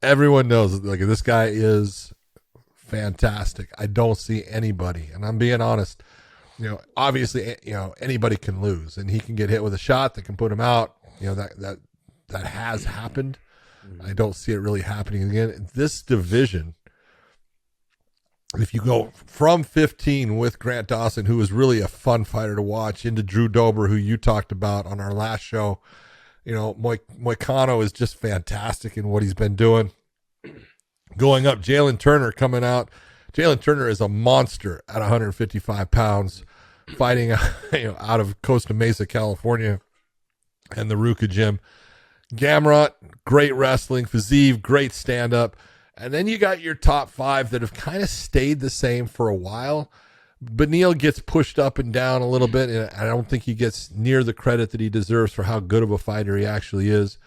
everyone knows like this guy is fantastic. I don't see anybody, and I'm being honest. Obviously, anybody can lose, and he can get hit with a shot that can put him out. That has happened. I don't see it really happening again. This division, if you go from 15 with Grant Dawson, who is really a fun fighter to watch, into Drew Dober, who you talked about on our last show, Moicano is just fantastic in what he's been doing. Going up, Jalen Turner coming out. Jalen Turner is a monster at 155 pounds, fighting out of Costa Mesa, California, and the Ruka gym. Gamrot, great wrestling. Fiziev, great stand-up. And then you got your top five that have kind of stayed the same for a while. Beneil gets pushed up and down a little bit, and I don't think he gets near the credit that he deserves for how good of a fighter he actually is.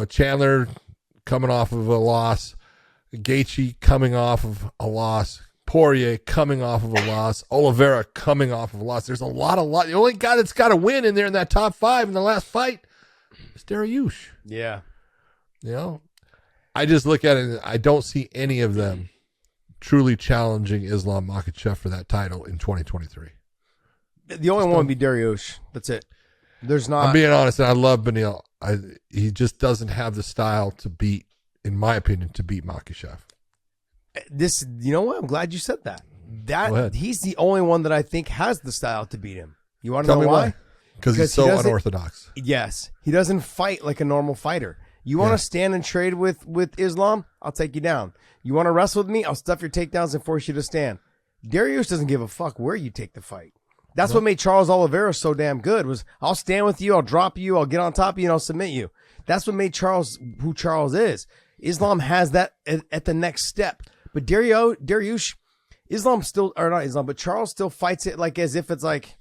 Chandler coming off of a loss. Gaethje coming off of a loss. Poirier coming off of a loss. Oliveira coming off of a loss. There's a lot. The only guy that's got a win in there in that top five in the last fight is Dariush. Yeah. I just look at it and I don't see any of them truly challenging Islam Makhachev for that title in 2023. The only one would be Dariush. That's it. There's not. I'm being honest, and I love Beneil. He just doesn't have the style to beat, in my opinion, to beat Makhachev. You know what? I'm glad you said that. He's the only one that I think has the style to beat him. You want to know why? Because he's so unorthodox. Yes. He doesn't fight like a normal fighter. You want to stand and trade with Islam? I'll take you down. You want to wrestle with me? I'll stuff your takedowns and force you to stand. Dariush doesn't give a fuck where you take the fight. That's what made Charles Oliveira so damn good, was I'll stand with you, I'll drop you, I'll get on top of you, and I'll submit you. That's what made Charles who Charles is. Islam has that at the next step. But Dariush, but Charles still fights it like as if it's like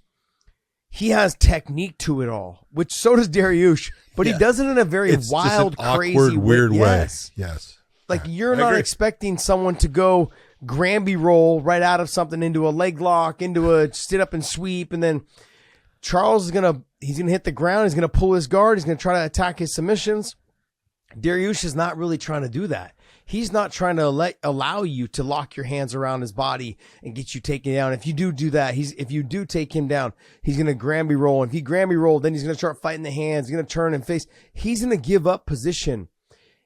he has technique to it all, which so does Dariush, but he does it in a very wild, crazy, awkward, weird way. Yes. Like you're not expecting someone to go Granby roll right out of something into a leg lock, into a sit up and sweep, and then Charles he's gonna hit the ground, he's gonna pull his guard, he's gonna try to attack his submissions. Dariush is not really trying to do that. He's not trying to allow you to lock your hands around his body and get you taken down. If you do that, if you do take him down, he's going to Granby roll. And if he Granby roll, then he's going to start fighting the hands. He's going to turn and face. He's going to give up position.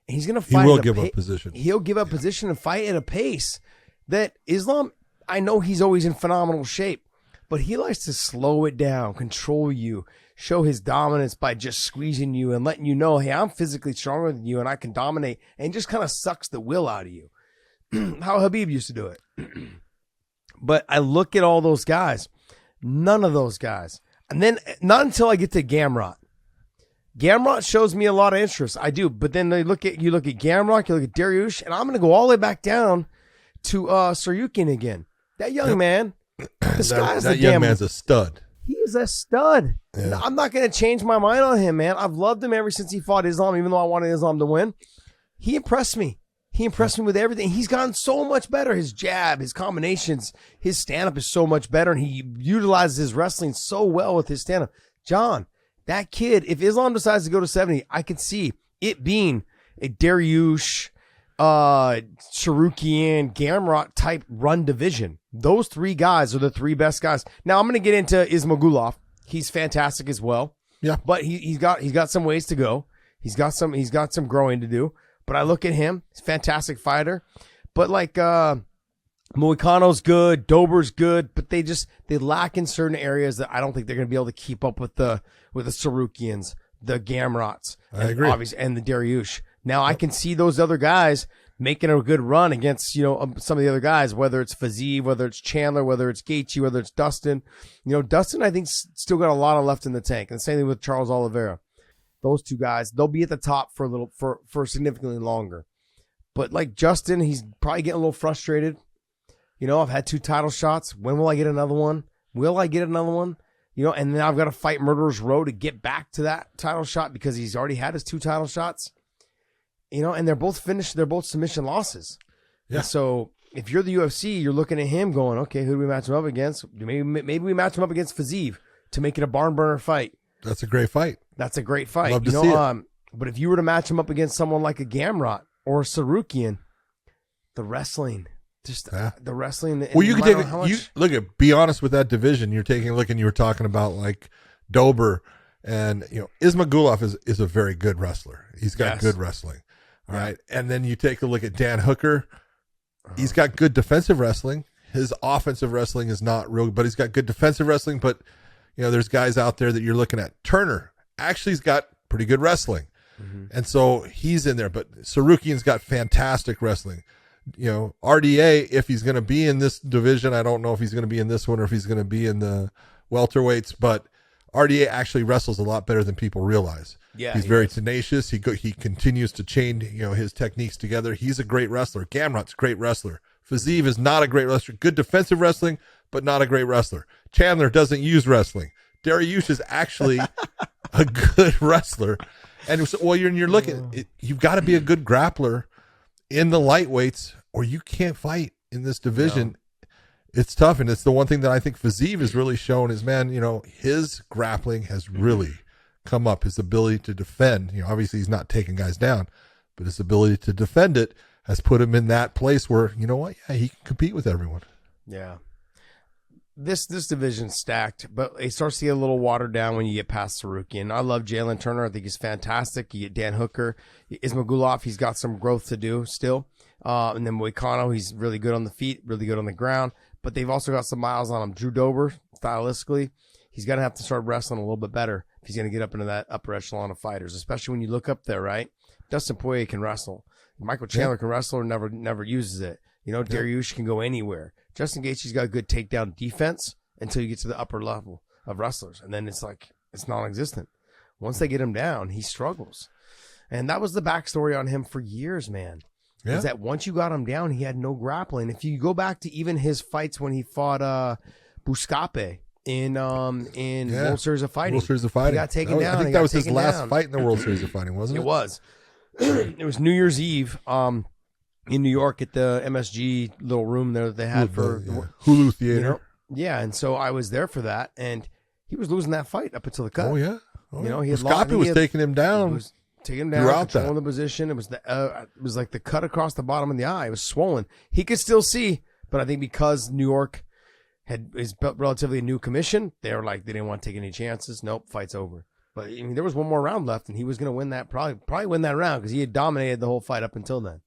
And he's going to fight. He will give up position. He'll give up position and fight at a pace that Islam, I know he's always in phenomenal shape, but he likes to slow it down, control you, show his dominance by just squeezing you and letting you know, hey, I'm physically stronger than you and I can dominate, and just kind of sucks the will out of you. How Habib used to do it. But I look at all those guys, none of those guys. And then not until I get to Gamrot. Gamrot shows me a lot of interest. I do. But then you look at Gamrot, you look at Dariush, and I'm going to go all the way back down to Saryukin again. That young man, that young man's a stud. He is a stud. Yeah. I'm not going to change my mind on him, man. I've loved him ever since he fought Islam, even though I wanted Islam to win. He impressed me. He impressed me with everything. He's gotten so much better. His jab, his combinations, his stand-up is so much better, and he utilizes his wrestling so well with his stand-up. John, that kid, if Islam decides to go to 70, I could see it being a Dariush, Saryukin, Gamrot type run division. Those three guys are the three best guys. Now I'm going to get into Ismagulov. He's fantastic as well. Yeah. But he's got some ways to go. He's got some growing to do. But I look at him, he's a fantastic fighter. But like Moicano's good, Dober's good, but they lack in certain areas that I don't think they're going to be able to keep up with the Saryukians, the Gamrots, I agree, and the Dariush. Now I can see those other guys making a good run against, some of the other guys, whether it's Fiziev, whether it's Chandler, whether it's Gaethje, whether it's Dustin. Dustin, I think, still got a lot of left in the tank. And the same thing with Charles Oliveira. Those two guys, they'll be at the top for significantly longer. But like Justin, he's probably getting a little frustrated. I've had 2 title shots. When will I get another one? Will I get another one? And then I've got to fight Murderer's Row to get back to that title shot because he's already had his 2 title shots. And they're both finished. They're both submission losses. Yeah. And so if you're the UFC, you're looking at him going, okay, who do we match him up against? Maybe we match him up against Fiziev to make it a barn burner fight. That's a great fight. That's a great fight. Love to see it. But if you were to match him up against someone like a Gamrot or Sarukian, the wrestling. Just the wrestling. Well, you can be honest with that division. You're taking a look, and you were talking about like Dober, and Ismagulov is a very good wrestler. He's got good wrestling. All right. And then you take a look at Dan Hooker. He's got good defensive wrestling. His offensive wrestling is not real, but he's got good defensive wrestling. But there's guys out there that you're looking at. Turner actually has got pretty good wrestling. And so he's in there, but Sarukian's got fantastic wrestling. RDA, if he's going to be in this division, I don't know if he's going to be in this one or if he's going to be in the welterweights, but RDA actually wrestles a lot better than people realize. Yeah, he's very tenacious. He continues to chain, his techniques together. He's a great wrestler. Gamrot's a great wrestler. Fiziev is not a great wrestler. Good defensive wrestling, but not a great wrestler. Chandler doesn't use wrestling. Dariush is actually a good wrestler. And so, you're looking, you've got to be a good grappler in the lightweights, or you can't fight in this division. No. It's tough, and it's the one thing that I think Fiziev has really shown is, man, his grappling has really come up. His ability to defend, obviously he's not taking guys down, but his ability to defend it has put him in that place where, he can compete with everyone. Yeah. This division's stacked, but it starts to get a little watered down when you get past Sarukian. I love Jalen Turner. I think he's fantastic. You get Dan Hooker. Ismagulov, he's got some growth to do still. And then Moicano, he's really good on the feet, really good on the ground. But they've also got some miles on him. Drew Dober, stylistically, he's going to have to start wrestling a little bit better if he's going to get up into that upper echelon of fighters, especially when you look up there, right? Dustin Poirier can wrestle. Michael Chandler can wrestle and never uses it. Dariush can go anywhere. Justin Gaethje's got a good takedown defense until you get to the upper level of wrestlers. And then it's like, it's non-existent. Once they get him down, he struggles. And that was the backstory on him for years, man. Is that once you got him down, he had no grappling. If you go back to even his fights when he fought Buscape in World Series of Fighting. World Series of Fighting. He got taken down. I think that was his last fight in the World Series of Fighting, wasn't it? It was. It was New Year's Eve. In New York at the MSG little room there that they had for Hulu Theater. And so I was there for that, and he was losing that fight up until the cut. Oh yeah, he had Scotty was taking him down. He was taking him down, controlling the position. It was like the cut across the bottom of the eye. It was swollen. He could still see, but I think because New York is relatively a new commission, they didn't want to take any chances. Nope, fight's over. But there was one more round left, and he was going to win that, probably win that round because he had dominated the whole fight up until then.